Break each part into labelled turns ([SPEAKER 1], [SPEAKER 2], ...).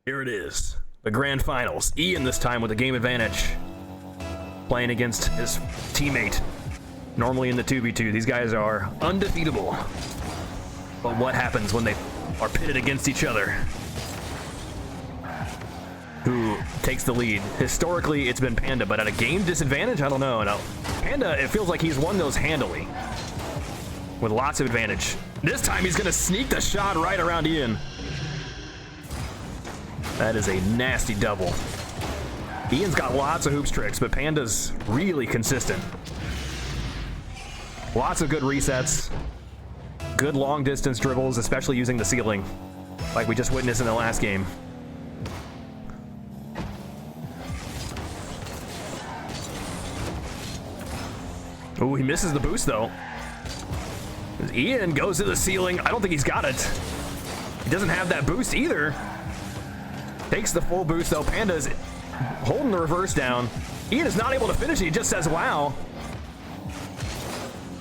[SPEAKER 1] Here it is, the grand finals. Ian this time with a game advantage, playing against his teammate. Normally in the 2v2, these guys are undefeatable. But what happens when they are pitted against each other? Who takes the lead? Historically, it's been Panda, but at a game disadvantage, I don't know. No, Panda, it feels like he's won those handily, with lots of advantage. This time he's gonna sneak the shot right around Ian. That is a nasty double. Ian's got lots of hoops tricks, but Panda's really consistent. Lots of good resets. Good long distance dribbles, especially using the ceiling, like we just witnessed in the last game. Oh, he misses the boost though. Ian goes to the ceiling. I don't think he's got it. He doesn't have that boost either. Takes the full boost though. Panda's holding the reverse down. Ian is not able to finish it. He just says, wow.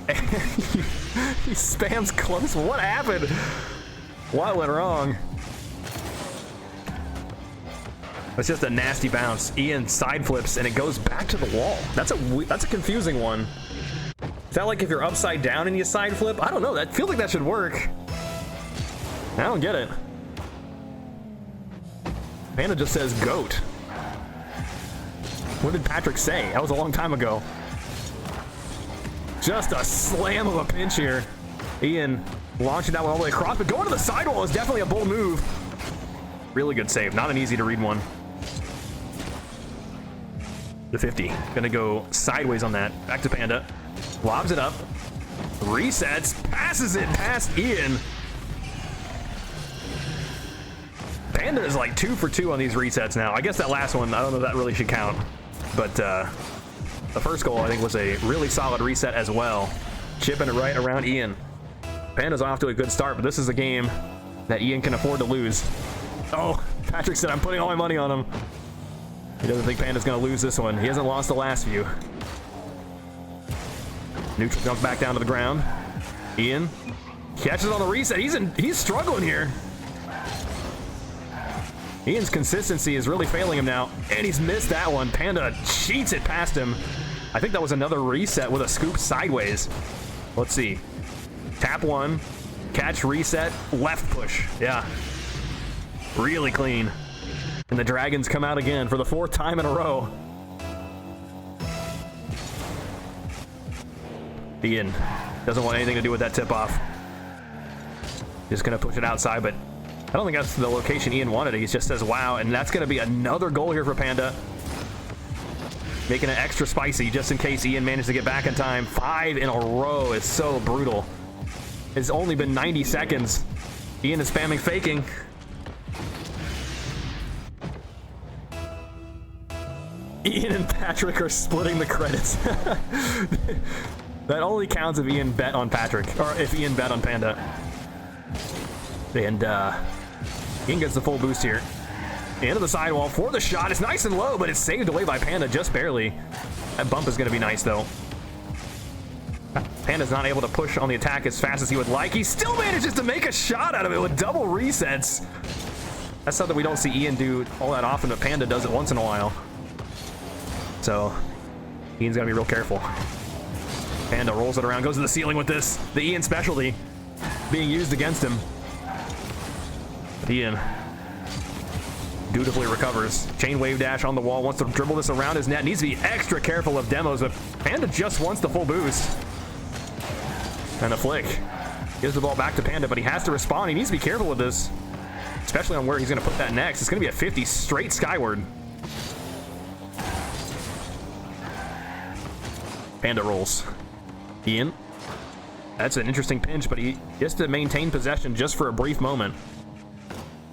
[SPEAKER 1] He spams close. What happened? What went wrong? It's just a nasty bounce. Ian side flips and it goes back to the wall. That's a confusing one. Is that like if you're upside down and you side flip? I don't know. That feels like that should work. I don't get it. Panda just says goat. What did Patrick say? That was a long time ago. Just a slam of a pinch here. Ian launching that one all the way across, but going to the sidewall is definitely a bold move. Really good save. Not an easy to read one. The 50. Gonna go sideways on that. Back to Panda. Lobs it up. Resets. Passes it past Ian. Panda is like 2 for 2 on these resets now. I guess that last one, I don't know if that really should count. But the first goal, I think, was a really solid reset as well. Chipping it right around Ian. Panda's off to a good start, but this is a game that Ian can afford to lose. Oh, Patrick said, I'm putting all my money on him. He doesn't think Panda's going to lose this one. He hasn't lost the last few. Neutral jumps back down to the ground. Ian catches on the reset. He's struggling here. Ian's consistency is really failing him now, and he's missed that one. Panda cheats it past him. I think that was another reset with a scoop sideways. Let's see. Tap one, catch, reset, left push. Yeah. Really clean. And the Dragons come out again for the 4th time in a row. Ian doesn't want anything to do with that tip-off. Just gonna push it outside, but I don't think that's the location Ian wanted. He just says, wow, and that's gonna be another goal here for Panda. Making it extra spicy just in case Ian managed to get back in time. 5 in a row is so brutal. It's only been 90 seconds. Ian is spamming faking. Ian and Patrick are splitting the credits. That only counts if Ian bet on Patrick, or if Ian bet on Panda. And Ian gets the full boost here. Into the sidewall for the shot. It's nice and low, but it's saved away by Panda just barely. That bump is going to be nice, though. Panda's not able to push on the attack as fast as he would like. He still manages to make a shot out of it with double resets. That's something we don't see Ian do all that often, but Panda does it once in a while. So, Ian's got to be real careful. Panda rolls it around, goes to the ceiling with this. The Ian specialty being used against him. But Ian dutifully recovers. Chain wave dash on the wall, wants to dribble this around his net. Needs to be extra careful of demos, but Panda just wants the full boost. And a flick. Gives the ball back to Panda, but he has to respond. He needs to be careful with this, especially on where he's going to put that next. It's going to be a 50 straight skyward. Panda rolls. Ian. That's an interesting pinch, but he has to maintain possession just for a brief moment.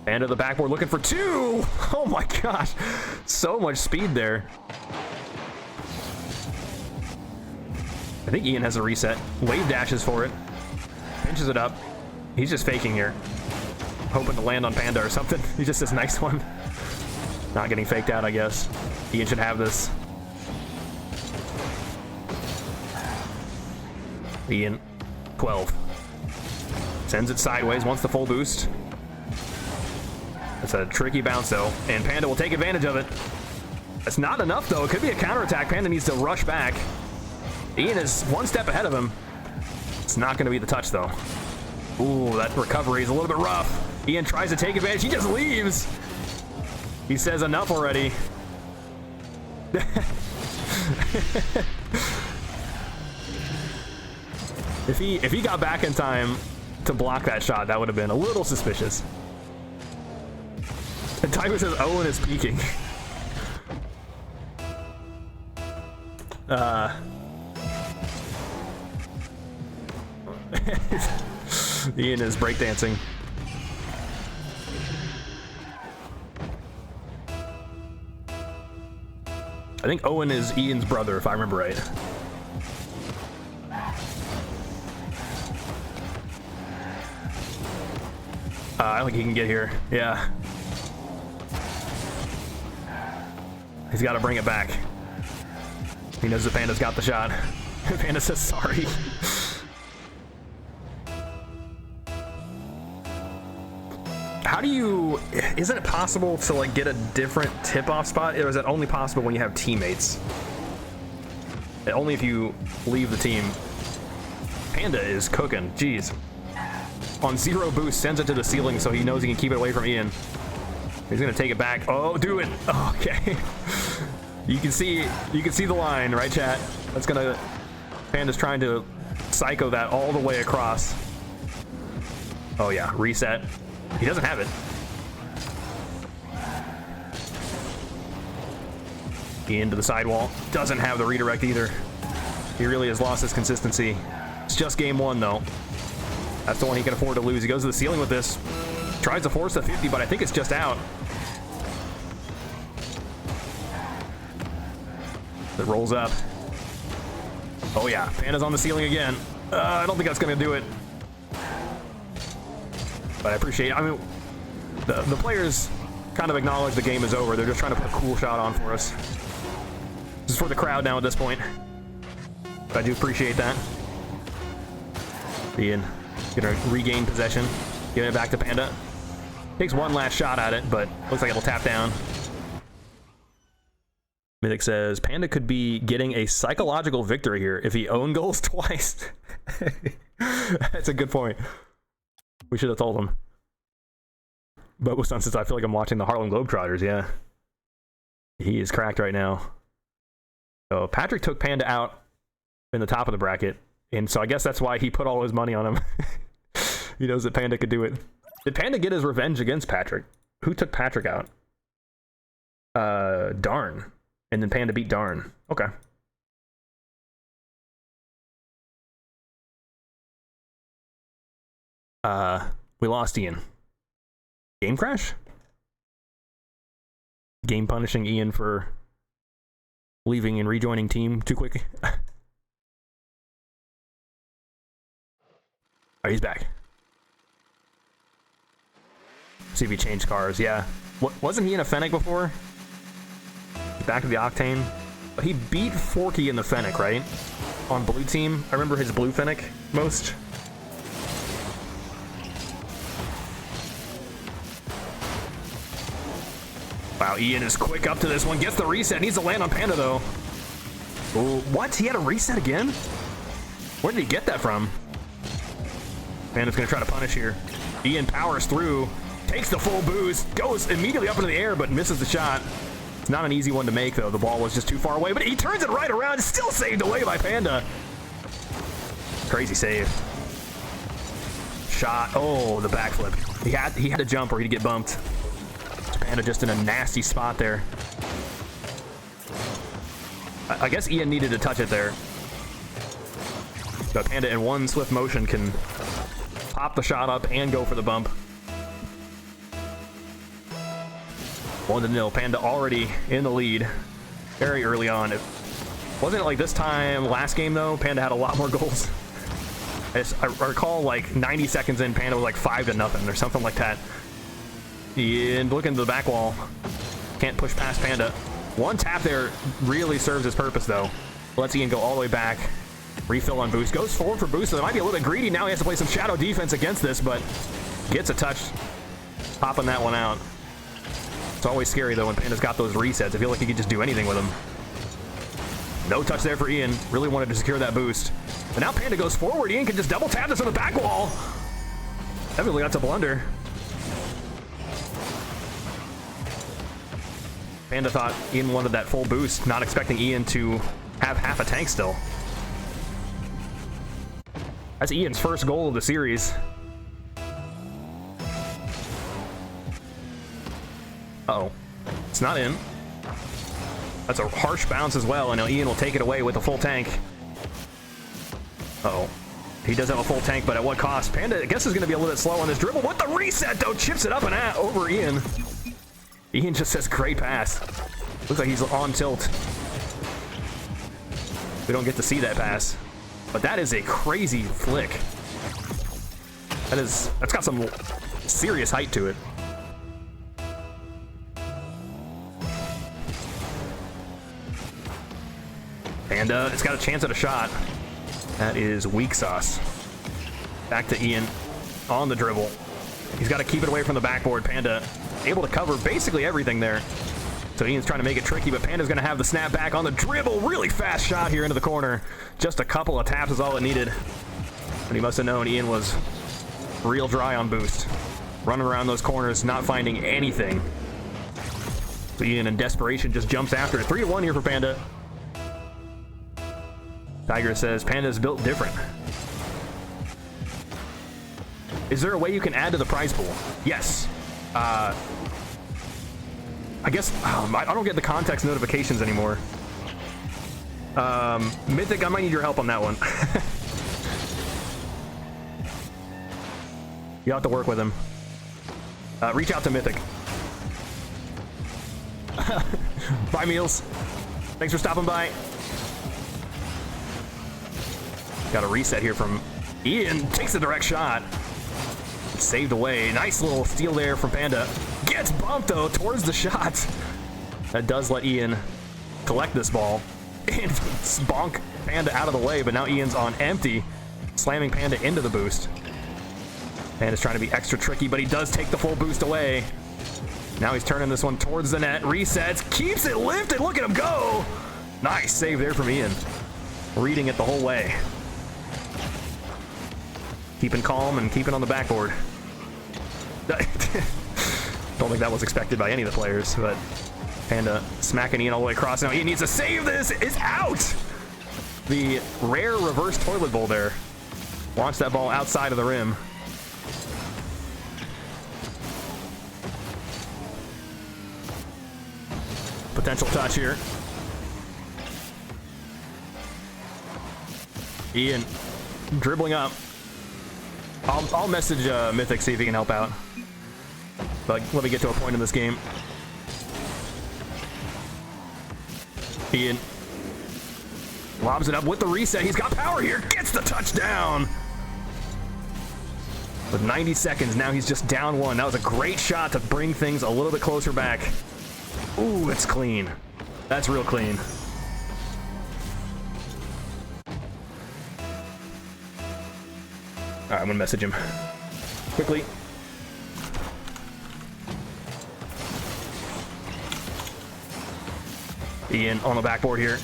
[SPEAKER 1] Panda the backboard looking for 2. Oh my gosh. So much speed there. I think Ian has a reset. Wave dashes for it. Pinches it up. He's just faking here. Hoping to land on Panda or something. He just says, nice one. Not getting faked out, I guess. Ian should have this. Ian, 12. Sends it sideways, wants the full boost. It's a tricky bounce, though, and Panda will take advantage of it. It's not enough, though. It could be a counterattack. Panda needs to rush back. Ian is one step ahead of him. It's not going to be the touch, though. Ooh, that recovery is a little bit rough. Ian tries to take advantage. He just leaves. He says enough already. If he got back in time to block that shot, that would have been a little suspicious. And Tiger says Owen is peeking. Ian is breakdancing. I think Owen is Ian's brother, if I remember right. I don't think he can get here. Yeah. He's got to bring it back. He knows the Panda's got the shot. Panda says sorry. How do you... Isn't it possible to, like, get a different tip-off spot? Or is it only possible when you have teammates? Only if you leave the team. Panda is cooking. Jeez. On 0 boost, sends it to the ceiling so he knows he can keep it away from Ian. He's gonna take it back. Oh, do it. Oh, okay. You can see the line, right, chat? That's gonna... Panda's trying to psycho that all the way across. Oh yeah, reset. He doesn't have it. Ian to the sidewall. Doesn't have the redirect either. He really has lost his consistency. It's just game 1 though. That's the one he can afford to lose. He goes to the ceiling with this. Tries to force the 50, but I think it's just out. It rolls up. Oh yeah, Panda's on the ceiling again. I don't think that's gonna do it. But I appreciate it. I mean, the players kind of acknowledge the game is over. They're just trying to put a cool shot on for us. This is for the crowd now at this point. But I do appreciate that. Ian gonna regain possession. Giving it back to Panda. Takes one last shot at it, but looks like it'll tap down. Mythic says, Panda could be getting a psychological victory here if he own goals twice. That's a good point. We should have told him. But was done since I feel like I'm watching the Harlem Globetrotters, yeah. He is cracked right now. So Patrick took Panda out in the top of the bracket, and so I guess that's why he put all his money on him. He knows that Panda could do it. Did Panda get his revenge against Patrick? Who took Patrick out? Darn. And then Panda beat Darn. Okay. We lost Ian. Game crash? Game punishing Ian for leaving and rejoining team too quick. Oh, he's back. See if he changed cars. Yeah. Wasn't he in a Fennec before? Back to the Octane. But he beat Forky in the Fennec, right? On blue team. I remember his blue Fennec most. Wow, Ian is quick up to this one. Gets the reset. Needs to land on Panda, though. Ooh, what? He had a reset again? Where did he get that from? Panda's going to try to punish here. Ian powers through. Takes the full boost. Goes immediately up into the air, but misses the shot. It's not an easy one to make, though. The ball was just too far away, but he turns it right around. It's still saved away by Panda. Crazy save. Shot. Oh, the backflip. He had to jump or he'd get bumped. Panda just in a nasty spot there. I guess Ian needed to touch it there. But Panda in one swift motion can pop the shot up and go for the bump. 1-0. Panda already in the lead very early on. It wasn't like this time last game, though. Panda had a lot more goals. I recall like 90 seconds in, Panda was like 5-0 or something like that. And looking to the back wall. Can't push past Panda. One tap there really serves its purpose, though. Lets Ian go all the way back. Refill on boost. Goes forward for boost, so it might be a little bit greedy. Now he has to play some shadow defense against this, but gets a touch. Popping that one out. It's always scary, though, when Panda's got those resets. I feel like he could just do anything with them. No touch there for Ian. Really wanted to secure that boost. But now Panda goes forward. Ian can just double tap this on the back wall. Definitely that's a blunder. Panda thought Ian wanted that full boost, not expecting Ian to have half a tank still. That's Ian's first goal of the series. Uh-oh. It's not in. That's a harsh bounce as well, and now Ian will take it away with a full tank. Uh-oh. He does have a full tank, but at what cost? Panda, I guess, is going to be a little bit slow on this dribble. With the reset, though, chips it up and out over Ian. Ian just says, great pass. Looks like he's on tilt. We don't get to see that pass. But that is a crazy flick. That's got some serious height to it. Panda, it's got a chance at a shot. That is weak sauce. Back to Ian on the dribble. He's got to keep it away from the backboard. Panda able to cover basically everything there. So Ian's trying to make it tricky, but Panda's going to have the snap back on the dribble. Really fast shot here into the corner. Just a couple of taps is all it needed. And he must have known Ian was real dry on boost. Running around those corners, not finding anything. So Ian, in desperation, just jumps after it. 3-1 here for Panda. Tiger says, Panda's built different. Is there a way you can add to the prize pool? Yes. I guess, I don't get the context notifications anymore. Mythic, I might need your help on that one. You'll have to work with him. Reach out to Mythic. Bye, Meals. Thanks for stopping by. Got a reset here from Ian. Takes a direct shot. Saved away. Nice little steal there from Panda. Gets bumped, though, towards the shot. That does let Ian collect this ball. And bonk Panda out of the way, but now Ian's on empty, slamming Panda into the boost. Panda's trying to be extra tricky, but he does take the full boost away. Now he's turning this one towards the net. Resets. Keeps it lifted. Look at him go. Nice save there from Ian. Reading it the whole way. Keeping calm and keeping on the backboard. Don't think that was expected by any of the players, but Panda smacking Ian all the way across. Now Ian needs to save this. It's out. The rare reverse toilet bowl there. Launched that ball outside of the rim. Potential touch here. Ian dribbling up. I'll message Mythic, see if he can help out. But let me get to a point in this game. Ian lobs it up with the reset. He's got power here. Gets the touchdown. With 90 seconds, now he's just down one. That was a great shot to bring things a little bit closer back. Ooh, it's clean. That's real clean. All right, I'm gonna message him quickly. Ian on the backboard here.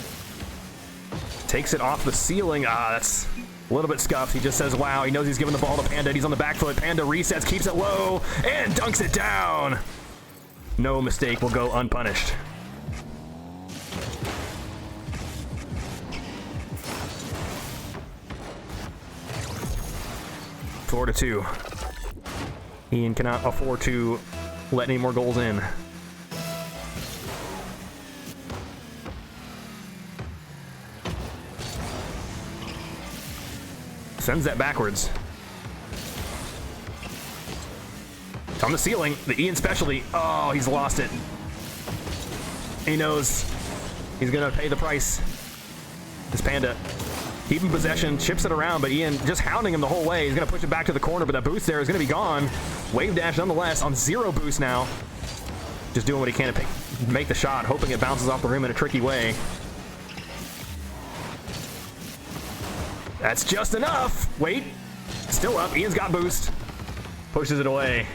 [SPEAKER 1] Takes it off the ceiling. That's a little bit scuffed. He just says, wow. He knows he's giving the ball to Panda. He's on the back foot. Panda resets, keeps it low, and dunks it down. No mistake will go unpunished. Four to 2. Ian cannot afford to let any more goals in. Sends that backwards. It's on the ceiling. The Ian specialty. Oh, he's lost it. He knows he's gonna pay the price. This Panda keeping possession, chips it around, but Ian just hounding him the whole way. He's gonna push it back to the corner, but that boost there is gonna be gone. Wave dash nonetheless on 0 boost now. Just doing what he can to make the shot, hoping it bounces off the rim in a tricky way. That's just enough. Wait, still up. Ian's got boost. Pushes it away.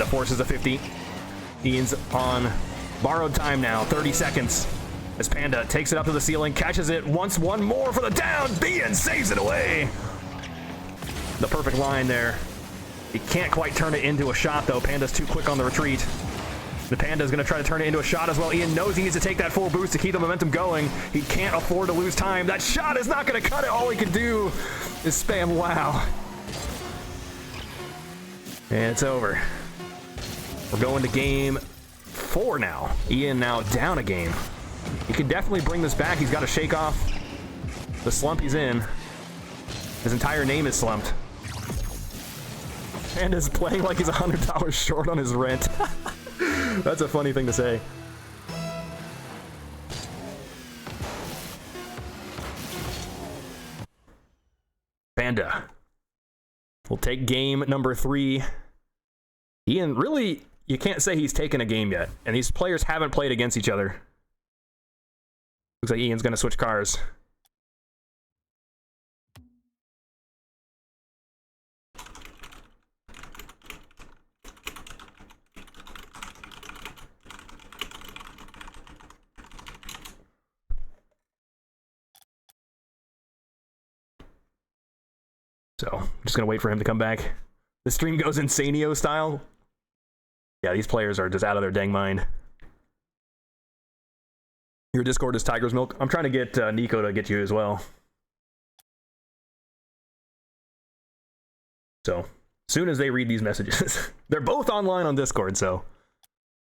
[SPEAKER 1] forces a 50. Ian's on borrowed time now, 30 seconds. As Panda takes it up to the ceiling, catches it, wants one more for the down. Ian saves it away. The perfect line there. He can't quite turn it into a shot, though. Panda's too quick on the retreat. The Panda's going to try to turn it into a shot as well. Ian knows he needs to take that full boost to keep the momentum going. He can't afford to lose time. That shot is not going to cut it. All he can do is spam wow. And it's over. We're going to game 4 now. Ian now down a game. He can definitely bring this back. He's got to shake off the slump he's in. His entire name is slumped. Panda's playing like he's $100 short on his rent. That's a funny thing to say. Panda will take game number 3. Ian, really, you can't say he's taken a game yet. And these players haven't played against each other. Looks like Ian's going to switch cars. So, I'm just going to wait for him to come back. The stream goes Insanio style. Yeah, these players are just out of their dang mind. Your Discord is Tiger's Milk. I'm trying to get Nico to get you as well. So, soon as they read these messages, they're both online on Discord, so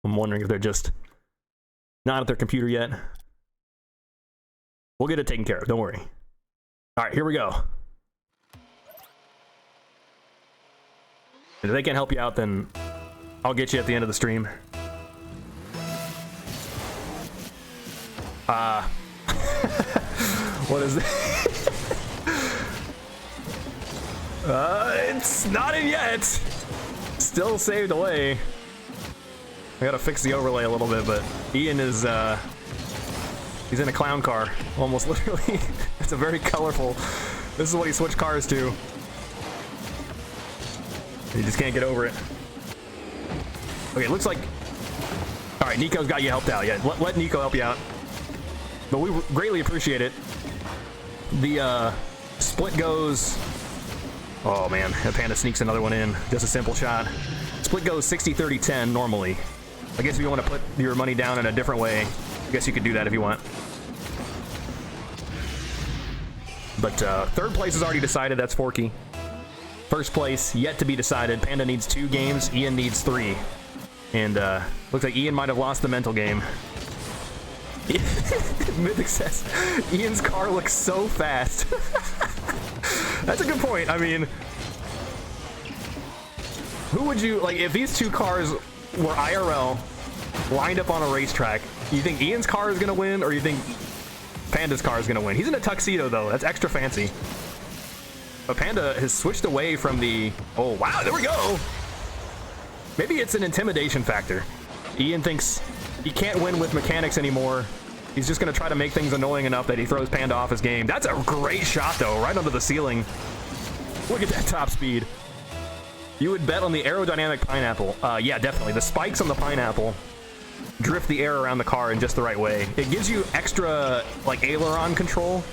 [SPEAKER 1] I'm wondering if they're just not at their computer yet. We'll get it taken care of, don't worry. All right, here we go. And if they can't help you out, then I'll get you at the end of the stream. What is this? It's not in yet. Still saved away. I gotta fix the overlay a little bit, but Ian is, he's in a clown car, almost literally. It's a very colorful, this is what he switched cars to. He just can't get over it. Okay, it looks like, all right, Nico's got you helped out. Yeah, let Nico help you out. But we greatly appreciate it. The split goes, oh man, Panda sneaks another one in. Just a simple shot. Split goes 60-30-10 normally. I guess if you want to put your money down in a different way, I guess you could do that if you want. But third place is already decided, that's Forky. First place, yet to be decided. Panda needs 2 games, Ian needs 3. And looks like Ian might have lost the mental game. Mythic says, Ian's car looks so fast. That's a good point. I mean, who would you, like, if these 2 cars were IRL, lined up on a racetrack, you think Ian's car is going to win, or you think Panda's car is going to win? He's in a tuxedo, though. That's extra fancy. But Panda has switched away from the, oh, wow, there we go. Maybe it's an intimidation factor. Ian thinks he can't win with mechanics anymore. He's just going to try to make things annoying enough that he throws Panda off his game. That's a great shot, though, right under the ceiling. Look at that top speed. You would bet on the aerodynamic pineapple. Yeah, definitely. The spikes on the pineapple drift the air around the car in just the right way. It gives you extra, like, aileron control,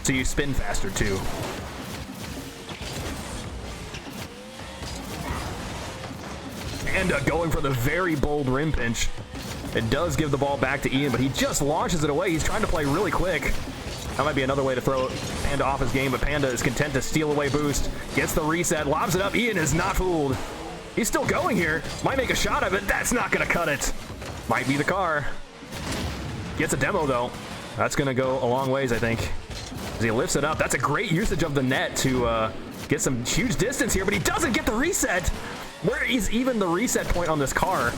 [SPEAKER 1] so you spin faster, too. Panda going for the very bold rim pinch. It does give the ball back to Ian, but he just launches it away. He's trying to play really quick. That might be another way to throw Panda off his game, but Panda is content to steal away boost. Gets the reset, lobs it up. Ian is not fooled. He's still going here. Might make a shot of it. That's not going to cut it. Might be the car. Gets a demo, though. That's going to go a long ways, I think. As he lifts it up. That's a great usage of the net to get some huge distance here, but he doesn't get the reset. Where is even the reset point on this car?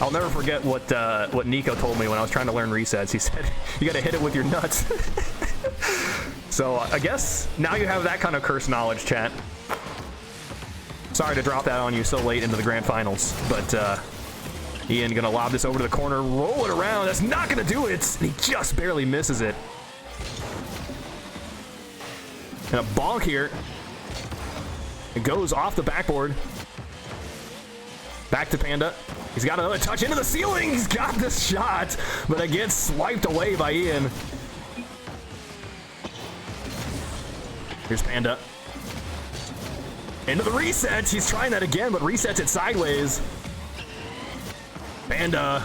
[SPEAKER 1] I'll never forget what Nico told me when I was trying to learn resets. He said, you gotta hit it with your nuts. So I guess now you have that kind of cursed knowledge, chat. Sorry to drop that on you so late into the grand finals, but Ian gonna lob this over to the corner, roll it around. That's not gonna do it. He just barely misses it. And a bonk here. It goes off the backboard. Back to Panda. He's got another touch into the ceiling. He's got this shot, but it gets swiped away by Ian. Here's Panda. Into the resets. He's trying that again, but resets it sideways. Panda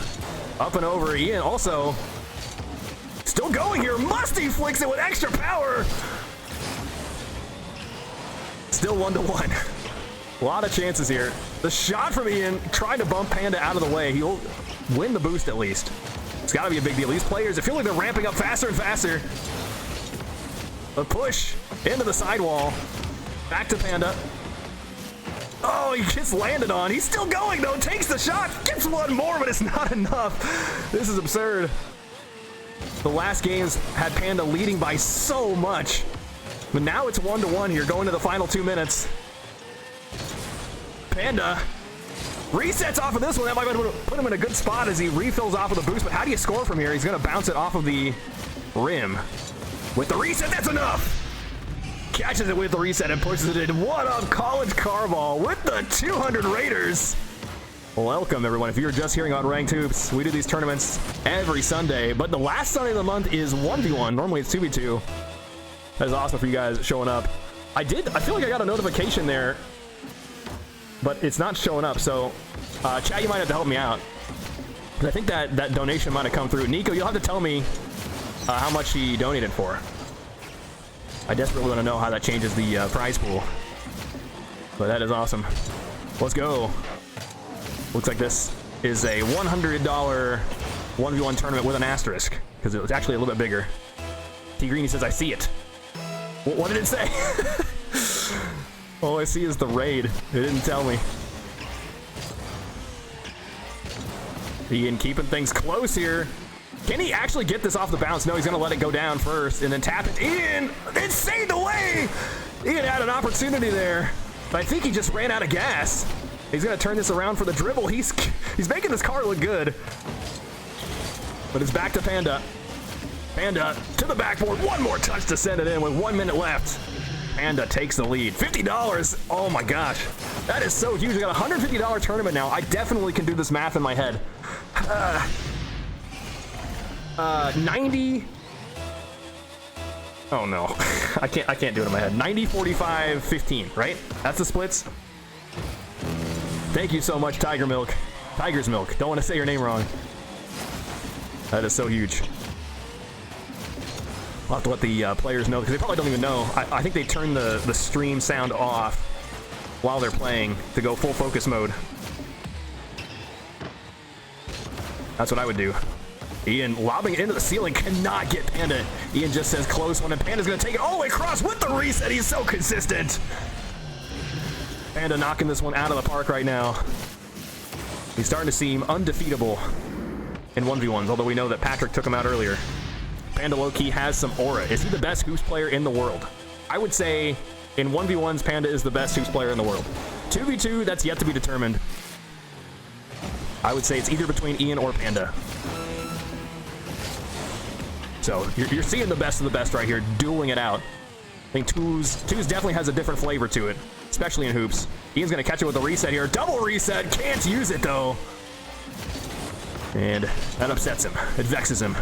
[SPEAKER 1] up and over. Ian also still going here. Musty flicks it with extra power. Still 1-1. A lot of chances here. The shot from Ian trying to bump Panda out of the way. He'll win the boost at least. It's got to be a big deal. These players, I feel like they're ramping up faster and faster. A push into the sidewall. Back to Panda. Oh, he gets landed on. He's still going though. Takes the shot. Gets one more, but it's not enough. This is absurd. The last games had Panda leading by so much. But now it's 1-1 here going to the final 2 minutes. Panda resets off of this one. That might put him in a good spot as he refills off of the boost. But how do you score from here? He's going to bounce it off of the rim. With the reset, that's enough. Catches it with the reset and pushes it in. What up, College Carball with the 200 Raiders. Welcome, everyone. If you're just hearing on Ranked Hoops, we do these tournaments every Sunday. But the last Sunday of the month is 1v1. Normally it's 2v2. That is awesome for you guys showing up. I feel like I got a notification there, but it's not showing up. So, chat, you might have to help me out. I think that donation might have come through. Nico, you'll have to tell me how much he donated for. I desperately want to know how that changes the prize pool. But that is awesome. Let's go. Looks like this is a $100 1v1 tournament with an asterisk, because it was actually a little bit bigger. T Greeny says, I see it. What did it say? All I see is the raid. It didn't tell me. Ian keeping things close here. Can he actually get this off the bounce? No, he's going to let it go down first and then tap it in. It stayed away. Ian had an opportunity there, but I think he just ran out of gas. He's going to turn this around for the dribble. He's making this car look good. But it's back to Panda. Panda to the backboard. One more touch to send it in with 1 minute left. Panda takes the lead. $50. Oh my gosh. That is so huge. I got a $150 tournament now. I definitely can do this math in my head. 90. Oh no. I can't do it in my head. 90, 45, 15, right? That's the splits. Thank you so much, Tiger Milk. Tiger's Milk. Don't want to say your name wrong. That is so huge. I'll have to let the players know, because they probably don't even know. I think they turn the stream sound off while they're playing to go full focus mode. That's what I would do. Ian lobbing it into the ceiling, cannot get Panda. Ian just says close one, and Panda's going to take it all the way across with the reset. He's so consistent. Panda knocking this one out of the park right now. He's starting to seem undefeatable in 1v1s, although we know that Patrick took him out earlier. Panda low-key has some aura. Is he the best hoops player in the world? I would say in 1v1s, Panda is the best hoops player in the world. 2v2, that's yet to be determined. I would say it's either between Ian or Panda. So you're seeing the best of the best right here, dueling it out. I think Twos definitely has a different flavor to it, especially in hoops. Ian's going to catch it with a reset here. Double reset. Can't use it, though. And that upsets him. It vexes him.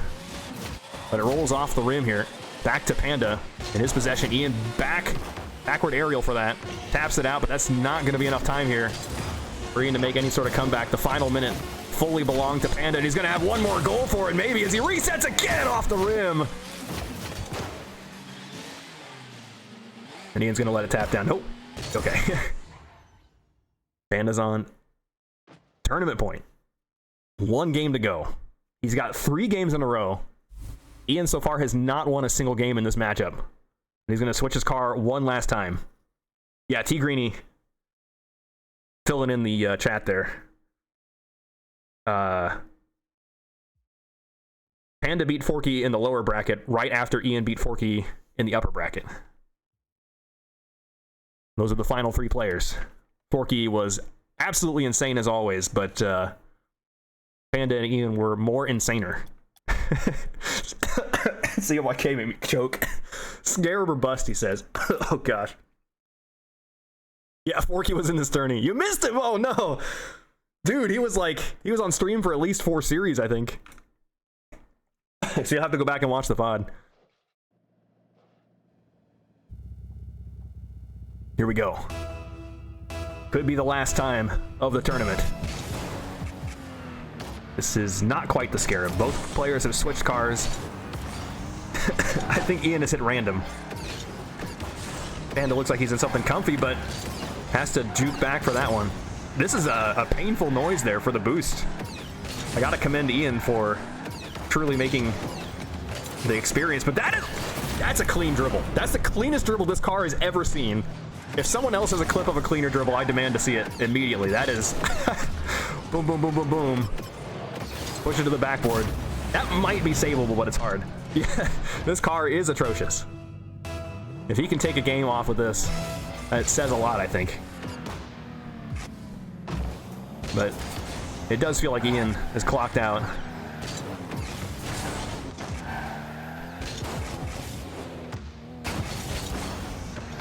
[SPEAKER 1] But it rolls off the rim here. Back to Panda in his possession. Ian backward aerial for that. Taps it out, but that's not going to be enough time here for Ian to make any sort of comeback. The final minute fully belonged to Panda, and he's going to have one more goal for it, maybe, as he resets again off the rim. And Ian's going to let it tap down. Nope. Okay. Panda's on tournament point. 1 game to go. He's got 3 games in a row. Ian so far has not won a single game in this matchup. And he's going to switch his car one last time. Yeah, T Greeny filling in the chat there. Panda beat Forky in the lower bracket right after Ian beat Forky in the upper bracket. Those are the final 3 players. Forky was absolutely insane as always, but Panda and Ian were more insaner. CMYK made me choke. Scarab or bust, he says. Oh gosh. Yeah, Forky was in this tourney. You missed him. Oh no. Dude, he was on stream for at least 4 series, I think. So you'll have to go back and watch the VOD. Here we go. Could be the last time of the tournament. This is not quite the Scarab. Both players have switched cars. I think Ian has hit random. Panda looks like he's in something comfy, but has to juke back for that one. This is a painful noise there for the boost. I gotta commend Ian for truly making the experience, but that's a clean dribble. That's the cleanest dribble this car has ever seen. If someone else has a clip of a cleaner dribble, I demand to see it immediately. That is boom, boom, boom, boom, boom. Push it to the backboard. That might be savable, but it's hard. Yeah, this car is atrocious. If he can take a game off with this, it says a lot, I think. But it does feel like Ian is clocked out.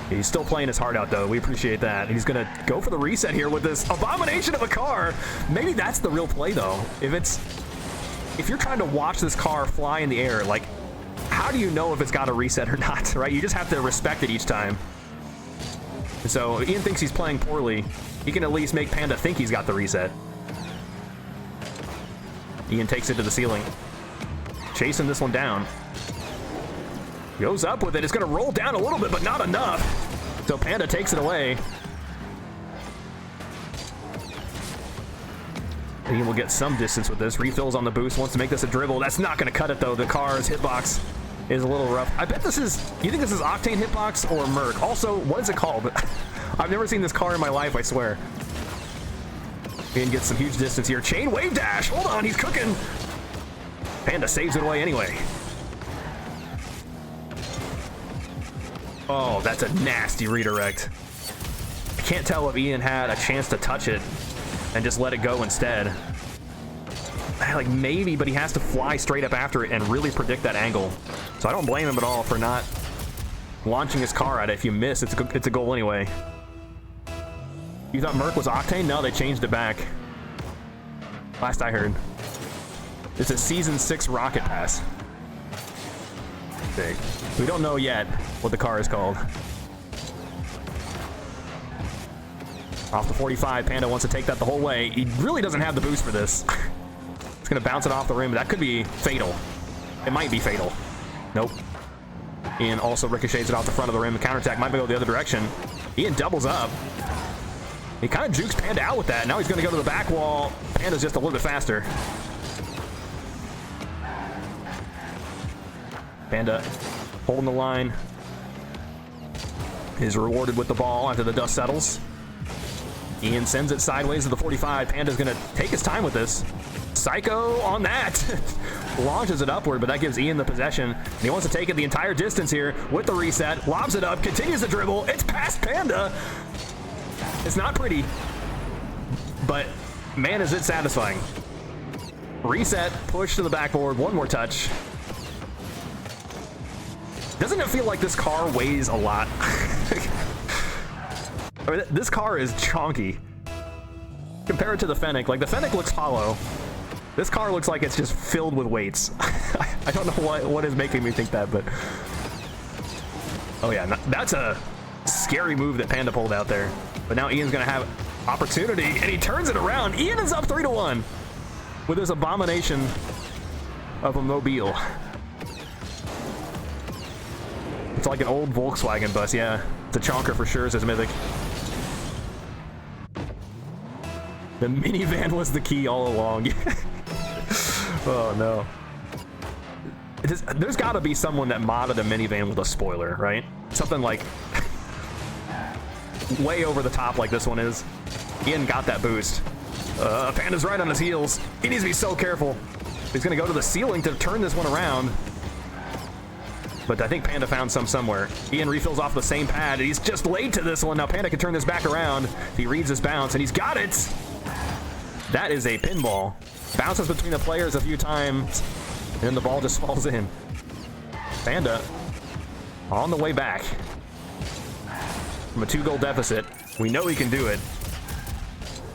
[SPEAKER 1] He's still playing his heart out, though. We appreciate that. He's going to go for the reset here with this abomination of a car. Maybe that's the real play, though. If you're trying to watch this car fly in the air, like, how do you know if it's got a reset or not, right? You just have to respect it each time. So Ian thinks he's playing poorly. He can at least make Panda think he's got the reset. Ian takes it to the ceiling. Chasing this one down. Goes up with it. It's going to roll down a little bit, but not enough. So Panda takes it away. Ian will get some distance with this. Refills on the boost. Wants to make this a dribble. That's not going to cut it, though. The car's hitbox is a little rough. I bet this is... You think this is Octane hitbox or Merc? Also, what is it called? I've never seen this car in my life, I swear. Ian gets some huge distance here. Chain wave dash. Hold on, he's cooking. Panda saves it away anyway. Oh, that's a nasty redirect. I can't tell if Ian had a chance to touch it and just let it go instead. Like, maybe, but he has to fly straight up after it and really predict that angle. So I don't blame him at all for not launching his car at it. If you miss, it's a goal anyway. You thought Merc was Octane? No, they changed it back. Last I heard. It's a Season 6 Rocket Pass. Big. We don't know yet what the car is called. Off the 45, Panda wants to take that the whole way. He really doesn't have the boost for this. It's going to bounce it off the rim. That could be fatal. It might be fatal. Nope. Ian also ricochets it off the front of the rim. The counterattack might go the other direction. Ian doubles up. He kind of jukes Panda out with that. Now he's going to go to the back wall. Panda's just a little bit faster. Panda holding the line. Is rewarded with the ball after the dust settles. Ian sends it sideways to the 45. Panda's going to take his time with this. Psycho on that. Launches it upward, but that gives Ian the possession. And he wants to take it the entire distance here with the reset. Lobs it up, continues the dribble. It's past Panda. It's not pretty, but man, is it satisfying. Reset, push to the backboard, one more touch. Doesn't it feel like this car weighs a lot? I mean, this car is chonky. Compared to the Fennec, like the Fennec looks hollow. This car looks like it's just filled with weights. I don't know what is making me think that, but... Oh yeah, that's a scary move that Panda pulled out there. But now Ian's gonna have opportunity, and he turns it around. Ian is up 3-1 with this abomination of a mobile. It's like an old Volkswagen bus, yeah. It's a chonker for sure, says Mythic. The minivan was the key all along. Oh no. There's gotta be someone that modded a minivan with a spoiler, right? Something like way over the top like this one is. Ian got that boost. Panda's right on his heels. He needs to be so careful. He's gonna go to the ceiling to turn this one around. But I think Panda found somewhere. Ian refills off the same pad. He's just late to this one. Now Panda can turn this back around. He reads his bounce, and he's got it. That is a pinball. Bounces between the players a few times, and then the ball just falls in. Panda on the way back from a 2-goal deficit. We know he can do it.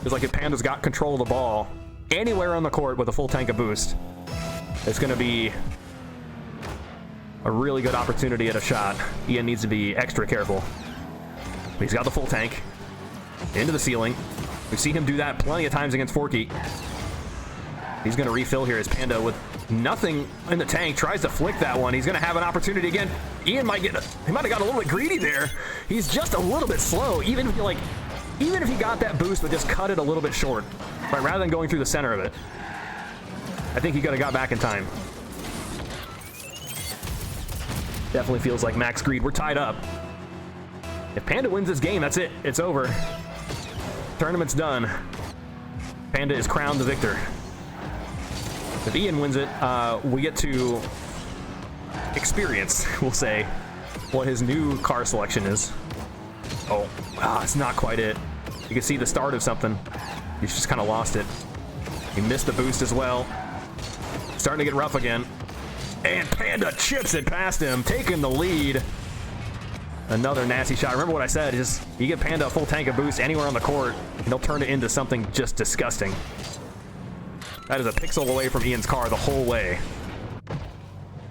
[SPEAKER 1] It's like if Panda's got control of the ball anywhere on the court with a full tank of boost, it's going to be a really good opportunity at a shot. Ian needs to be extra careful. He's got the full tank. Into the ceiling. We've seen him do that plenty of times against Forky. He's going to refill here as Panda with nothing in the tank. Tries to flick that one. He's going to have an opportunity again. Ian might have got a little bit greedy there. He's just a little bit slow. Even if he got that boost but just cut it a little bit short, right, rather than going through the center of it. I think he could have got back in time. Definitely feels like max greed. We're tied up. If Panda wins this game, that's it. It's over. Tournament's done. Panda is crowned the victor. If Ian wins it, we get to experience, we'll say, what his new car selection is. Oh, it's not quite it. You can see the start of something. He's just kind of lost it. He missed the boost as well. Starting to get rough again. And Panda chips it past him, taking the lead. Another nasty shot. Remember what I said, just you get Panda a full tank of boost anywhere on the court, and they'll turn it into something just disgusting. That is a pixel away from Ian's car the whole way. But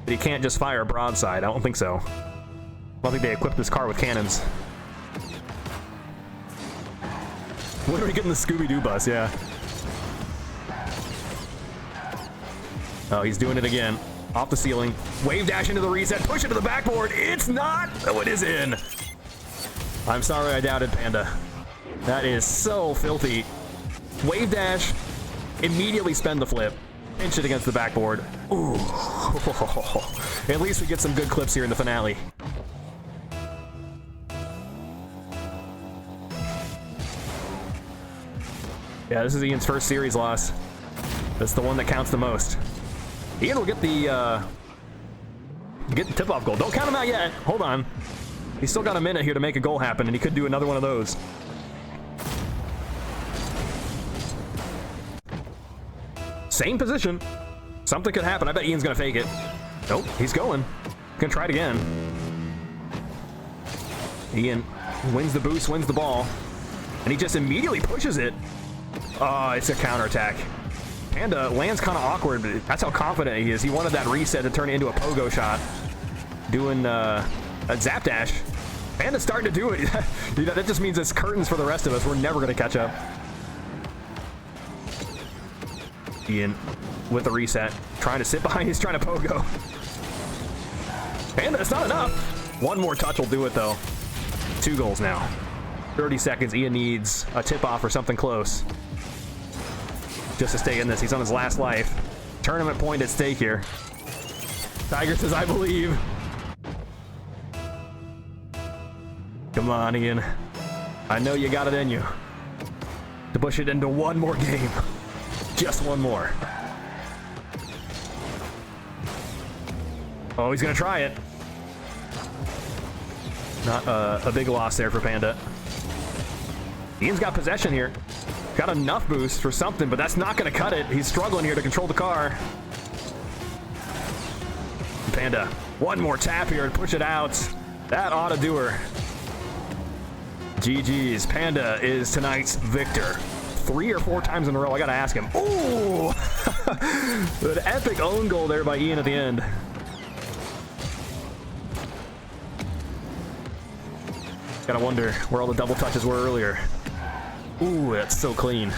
[SPEAKER 1] he can't just fire a broadside. I don't think so. I don't think they equipped this car with cannons. What are we getting the Scooby-Doo bus? Yeah. Oh, he's doing it again. Off the ceiling. Wave dash into the reset. Push it to the backboard. It's not. Oh, it is in. I'm sorry I doubted Panda. That is so filthy. Wave dash. Immediately spend the flip. Pinch it against the backboard. Ooh. At least we get some good clips here in the finale. Yeah, this is Ian's first series loss. That's the one that counts the most. Ian will get the tip-off goal. Don't count him out yet. Hold on. He's still got a minute here to make a goal happen, and he could do another one of those. Same position. Something could happen. I bet Ian's gonna fake it. Nope, he's going. Gonna try it again. Ian wins the boost, wins the ball, and he just immediately pushes it. Oh, it's a counterattack. Panda lands kind of awkward, but that's how confident he is. He wanted that reset to turn it into a pogo shot. Doing a zap dash. Panda's starting to do it. That just means it's curtains for the rest of us. We're never going to catch up. Ian with the reset. Trying to sit behind. He's trying to pogo. Panda, it's not enough. One more touch will do it, though. 2 goals now. 30 seconds. Ian needs a tip-off or something close just to stay in this. He's on his last life. Tournament point at stake here. Tiger says, I believe. Come on, Ian. I know you got it in you to push it into one more game. Just one more. Oh, he's gonna try it. Not a big loss there for Panda. Ian's got possession here. Got enough boost for something, but that's not going to cut it. He's struggling here to control the car. Panda, one more tap here and push it out. That ought to do her. GG's. Panda is tonight's victor. 3 or 4 times in a row. I got to ask him. Ooh! An epic own goal there by Ian at the end. Gotta wonder where all the double touches were earlier. Ooh, that's so clean.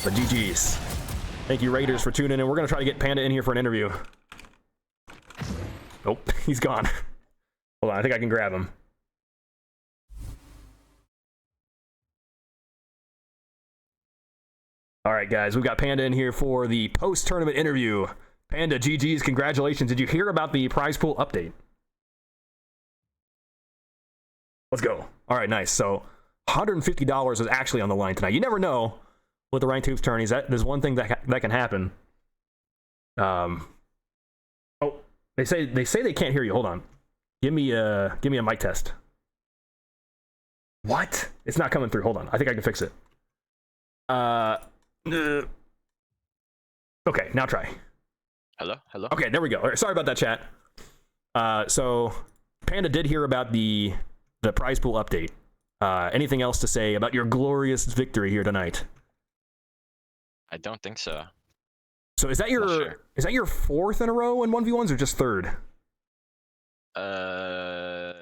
[SPEAKER 1] But GG's. Thank you, Raiders, for tuning in. We're going to try to get Panda in here for an interview. Nope, he's gone. Hold on, I think I can grab him. All right, guys, we've got Panda in here for the post-tournament interview. Panda, GG's, congratulations. Did you hear about the prize pool update? Let's go. All right, nice. So $150 is actually on the line tonight. You never know with the ranked hoops tourneys. There's one thing that can happen. Oh, they say they can't hear you. Hold on. Give me a mic test. What? It's not coming through. Hold on. I think I can fix it. Okay, now try.
[SPEAKER 2] Hello?
[SPEAKER 1] Okay, there we go. All right, sorry about that, chat. So Panda did hear about the prize pool update. Anything else to say about your glorious victory here tonight?
[SPEAKER 2] I don't think so.
[SPEAKER 1] So is that your fourth in a row in 1v1s or just third?
[SPEAKER 2] I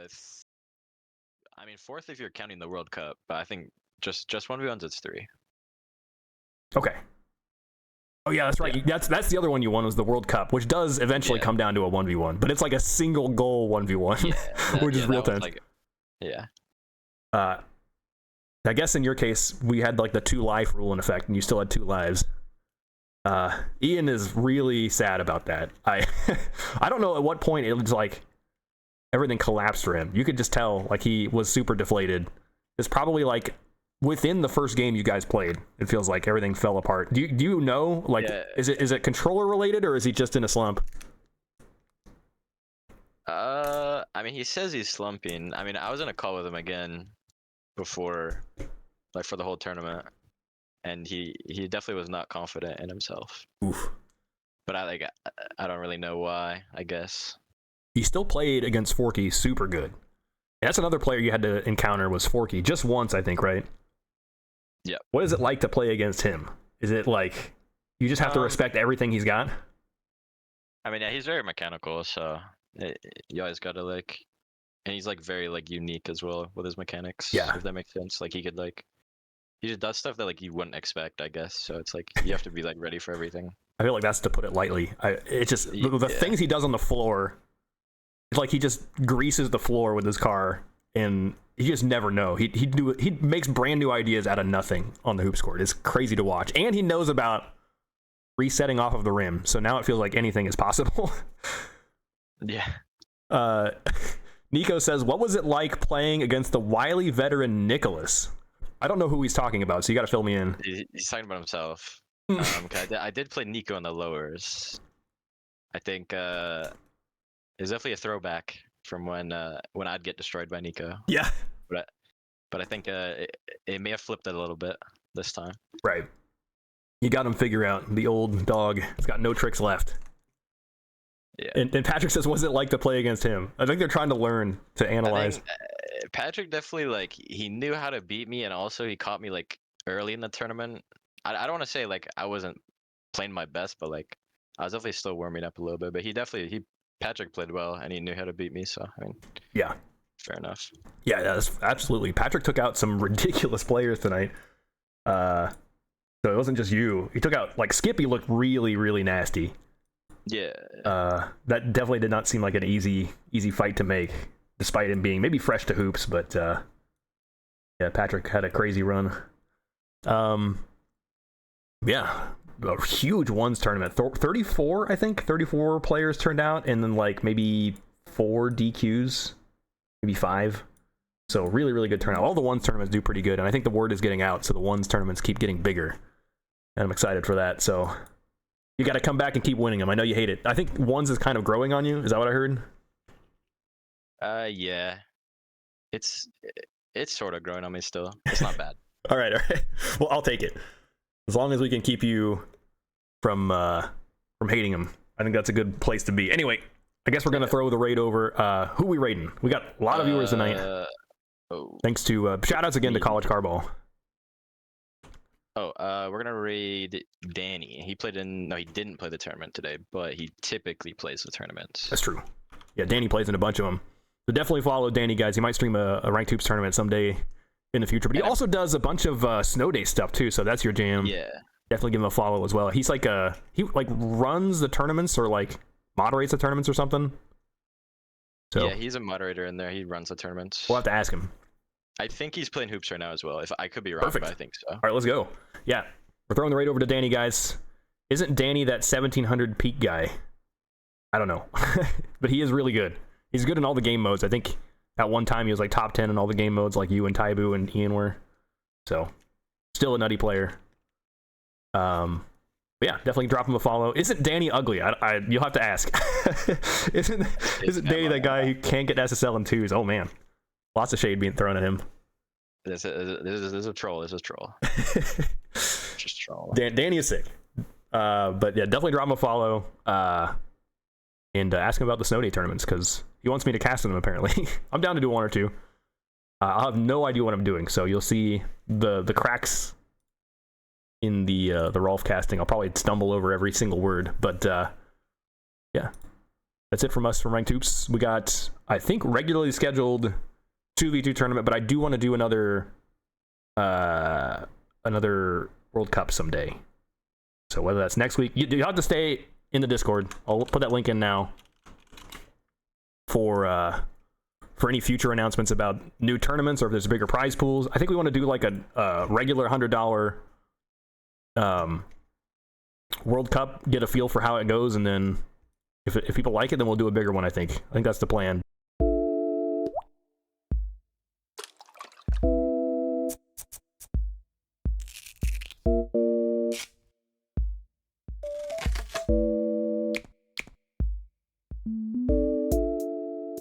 [SPEAKER 2] mean, fourth if you're counting the World Cup, but I think just 1v1s it's 3.
[SPEAKER 1] Okay. Oh yeah, that's right. Yeah. That's the other one you won was the World Cup, which does eventually come down to a 1v1, but it's like a single goal 1v1, which is real tense.
[SPEAKER 2] Yeah.
[SPEAKER 1] I guess in your case we had like the 2 life rule in effect, and you still had 2 lives. Ian is really sad about that. I don't know at what point it was like everything collapsed for him. You could just tell like he was super deflated. It's probably like within the first game you guys played, it feels like everything fell apart. Do you know, like, is it controller related, or is he just in a slump?
[SPEAKER 2] I mean, he says he's slumping. I mean, I was in a call with him again before, like, for the whole tournament, and he definitely was not confident in himself.
[SPEAKER 1] Oof.
[SPEAKER 2] But I don't really know why, I guess.
[SPEAKER 1] He still played against Forky super good. And that's another player you had to encounter was Forky, just once, I think, right?
[SPEAKER 2] Yeah.
[SPEAKER 1] What is it like to play against him? Is it like you just have to respect everything he's got?
[SPEAKER 2] I mean, yeah, he's very mechanical, so you always gotta like, and he's like very like unique as well with his mechanics.
[SPEAKER 1] Yeah.
[SPEAKER 2] If that makes sense. Like he just does stuff that like you wouldn't expect, I guess. So it's like you have to be like ready for everything.
[SPEAKER 1] I feel like that's to put it lightly. It's just the things he does on the floor. It's like he just greases the floor with his car, and you just never know. He makes brand new ideas out of nothing on the hoops court. It's crazy to watch, and he knows about resetting off of the rim. So now it feels like anything is possible.
[SPEAKER 2] Yeah.
[SPEAKER 1] Nico says, "What was it like playing against the wily veteran Nicholas?" I don't know who he's talking about, so you got to fill me in.
[SPEAKER 2] He's talking about himself. I did play Nico in the lowers. I think it's definitely a throwback from when I'd get destroyed by Nico.
[SPEAKER 1] Yeah.
[SPEAKER 2] But I think it may have flipped it a little bit this time.
[SPEAKER 1] Right. You got him figure out the old dog. It's got no tricks left.
[SPEAKER 2] Yeah.
[SPEAKER 1] And Patrick says, "What's it like to play against him?" I think they're trying to learn to analyze.
[SPEAKER 2] Patrick definitely like he knew how to beat me, and also he caught me like early in the tournament. I don't want to say like I wasn't playing my best, but like I was definitely still warming up a little bit. But Patrick played well, and he knew how to beat me. So I mean,
[SPEAKER 1] yeah,
[SPEAKER 2] fair enough.
[SPEAKER 1] Yeah, that's absolutely. Patrick took out some ridiculous players tonight. So it wasn't just you. He took out like Skippy looked really, really nasty.
[SPEAKER 2] Yeah.
[SPEAKER 1] That definitely did not seem like an easy fight to make, despite him being maybe fresh to hoops. But yeah, Patrick had a crazy run. Yeah, a huge ones tournament. 34, I think. 34 players turned out, and then like maybe 4 DQs, maybe 5. So really, really good turnout. All the ones tournaments do pretty good, and I think the word is getting out, so the ones tournaments keep getting bigger. And I'm excited for that. So you got to come back and keep winning them. I know you hate it. I think ones is kind of growing on you. Is that what I heard?
[SPEAKER 2] Yeah. It's sort of growing on me still. It's not bad.
[SPEAKER 1] All right. Well, I'll take it. As long as we can keep you from hating him, I think that's a good place to be. Anyway, I guess we're gonna throw the raid over. Who we raiding? We got a lot of viewers tonight. Thanks to shout outs again to College Carball.
[SPEAKER 2] We're gonna raid Danny. He didn't play the tournament today, but he typically plays the tournaments.
[SPEAKER 1] That's true. Yeah, Danny plays in a bunch of them. So definitely follow Danny, guys. He might stream a ranked hoops tournament someday in the future, but he also does a bunch of snow day stuff too, so that's your jam.
[SPEAKER 2] Yeah,
[SPEAKER 1] definitely give him a follow as well. He's like he runs the tournaments or like moderates the tournaments or something. So
[SPEAKER 2] yeah, he's a moderator in there. He runs the tournaments.
[SPEAKER 1] We'll have to ask him.
[SPEAKER 2] I think he's playing hoops right now as well. If I could be wrong,
[SPEAKER 1] Perfect.
[SPEAKER 2] But I think so.
[SPEAKER 1] All right, let's go. Yeah, we're throwing the raid over to Danny, guys. Isn't Danny that 1700 peak guy? I don't know, but he is really good. He's good in all the game modes. I think at one time he was like top 10 in all the game modes, like you and Taibu and Ian were. So, still a nutty player. But yeah, definitely drop him a follow. Isn't Danny ugly? You'll have to ask. Isn't Danny that guy who can't get SSL in twos? Oh man, lots of shade being thrown at him.
[SPEAKER 2] This is a troll. This is a troll. Just troll.
[SPEAKER 1] Danny is sick. But yeah, definitely drop him a follow. And ask him about the snow day tournaments because he wants me to cast them apparently. I'm down to do 1 or 2. I'll have no idea what I'm doing, so you'll see the cracks in the Rolf casting. I'll probably stumble over every single word, but yeah, that's it from us from Ranked Hoops. We got, I think, regularly scheduled 2v2 tournament, but I do want to do another World Cup someday. So whether that's next week, you have to stay in the Discord. I'll put that link in now for any future announcements about new tournaments or if there's bigger prize pools. I think we want to do like a regular $100 World Cup, get a feel for how it goes, and then if people like it, then we'll do a bigger one. I think that's the plan.